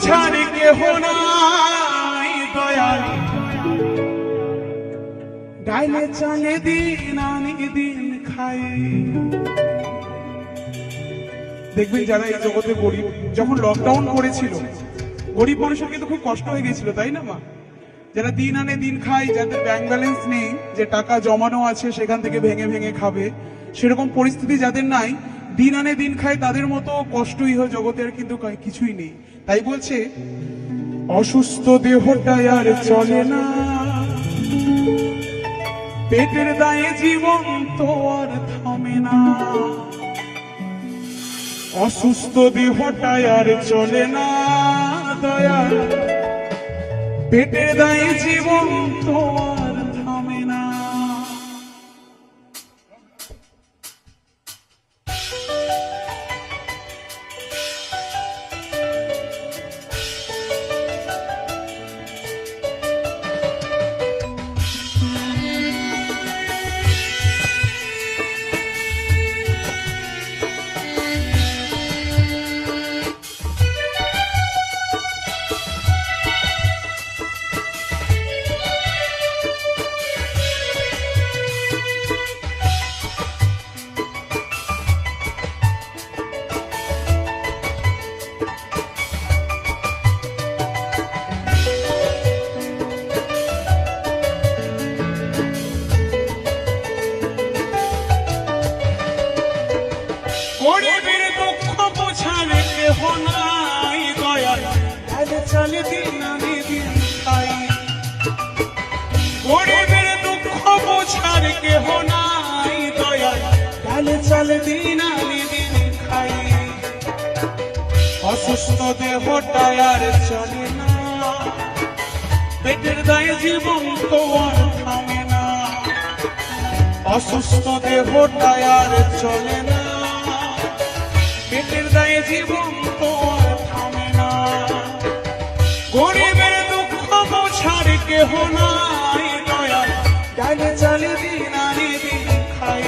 বোঝার কেহ নাই দয়াল, ডাইলে চালে দিন আনি দিন খাই। দেখবেন যারা এই জগতে গরিব, যখন লকডাউন করেছিল গরিব মানুষের কিন্তু খুব কষ্ট হয়ে গেছিল, তাই না মা? যারা দিন আনে দিন খায়, যাদের ব্যাংক ব্যালেন্স নেই, যে টাকা জমানো আছে সেখান থেকে ভেঙে ভেঙে খাবে, সেরকম পরিস্থিতি যাদের নাই, দিন আনে দিন খায়, তাদের মতো কষ্টই হয় জগতের কিন্তু কিছুই নেই। তাই বলছে অসুস্থ দেহটা আর চলে না, পেটের দায়ে জীবন তো আর থামে না। অসুস্থ দেহটা আর চলে না দয়াল, পেটের দায়ে জীবন তো আর থামে না। গরিবের দুঃখ বোঝার কেহ নাই দয়াল, ডাইলে চালে দিন আনি দিন খাই। গরিবের দুঃখ বোঝার কেহ নাই দয়াল, ডাইলে চালে দিন আনি দিন খাই। অসুস্থ দেহটা আর চলে না, পেটের দায়ে জীবন তো আর থামে না। অসুস্থ দেহটা আর চলে না, পেটের দায়ে জীবন তো আর থামে না। গরিবের দুঃখ বোঝার কেহ নাই দয়াল, ডাইলে চালে দিন আনি দিন খাই।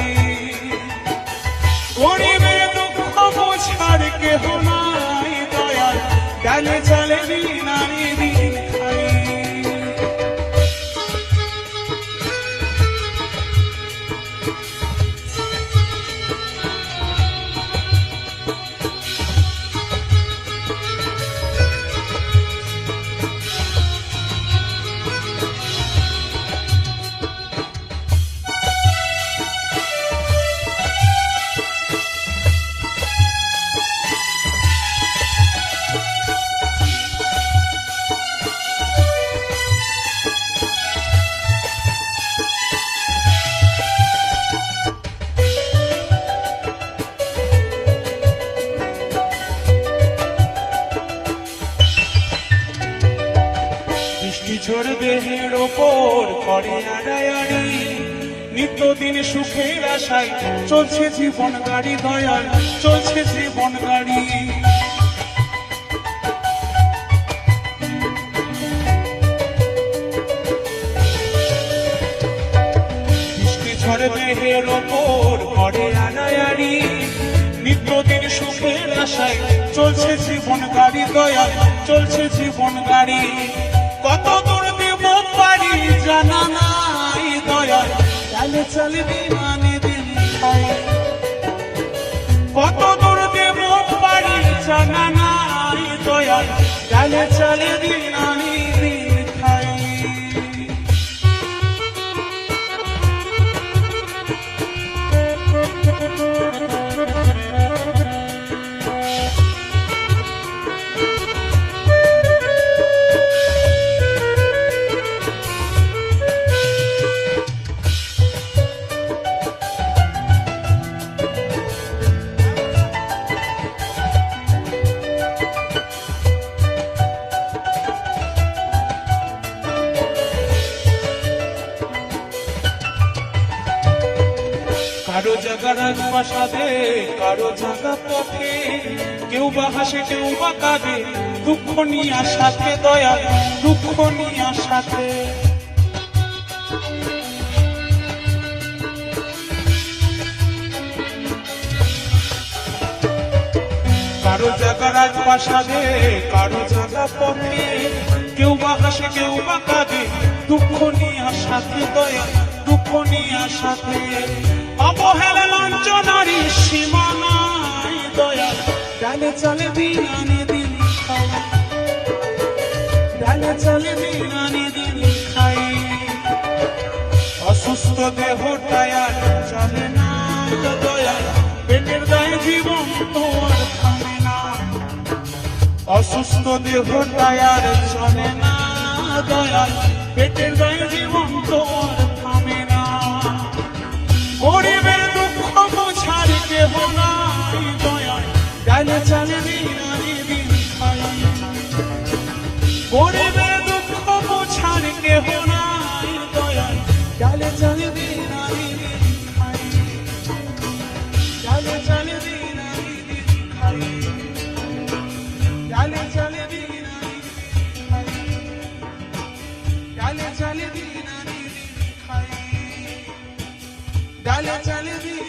গরিবের দুঃখ বোঝার কেহ নাই দয়াল, ডাইলে চালে দিন আনি দিন খাই। ঝড় দেহের ওপর করে আড়ায়াড়ি, নিত্যদিন সুখের আশায় চলছে জীবন গাড়ি দয়াল, চলছে জীবন গাড়ি। বৃষ্টি ঝড় দেহের ওপর করে আড়ায়াড়ি, নিত্যদিন সুখের আশায় চলছে জীবন গাড়ি দয়াল, চলছে জীবন গাড়ি। কত দূর দেব পারি জানা নাই দয়াল, ডাইলে চালে দিন আনি দিন খাই। কত দূর দেব পারি জানা নাই দয়াল, ডাইলে চালে দিন আনি দিন খাই। কারো জায়গা রাজপ্রাসাদে, কারো জায়গা পথে, কেউ বা হাসে কেউ বা কাঁদে, দুঃখ নিয়ে সাথে দয়াল, দুঃখ নিয়ে সাথে। কারো জায়গা রাজপ্রাসাদে, কারো জায়গা পথে, কেউ বা হাসে কেউ বা কাঁদে, দুঃখ নিয়ে সাথে দয়া, দুঃখ নিয়ে সাথে। অবহেলা লাঞ্ছনারী সীমা নাই দয়া, ডালে চলে দিন আনে দিন খাই, ডালে চলে দিন আনে দিন খাই। অসুস্থ দেহটায় আর চলে না দয়া, পেটের দায়ে জীবন তো আর থামে না। অসুস্থ দেহটায় আর চলে না দয়া, পেটের দায়ে জীবন তো আর থামে না। গরিবের দুঃখ বোঝার কেহ নাই দয়া, ডালে চলে দিন আনে দিন খাই। গরিবের দুঃখ বোঝার কেহ নাই দয়া, ডালে চলে দিন আনে দিন খাই, ডালে চলে দিন আনে দিন খাই, ডালে চলে দিন আনে দিন খাই, ডালে চলে দিন আনে দিন খাই, ডালে চলে দিন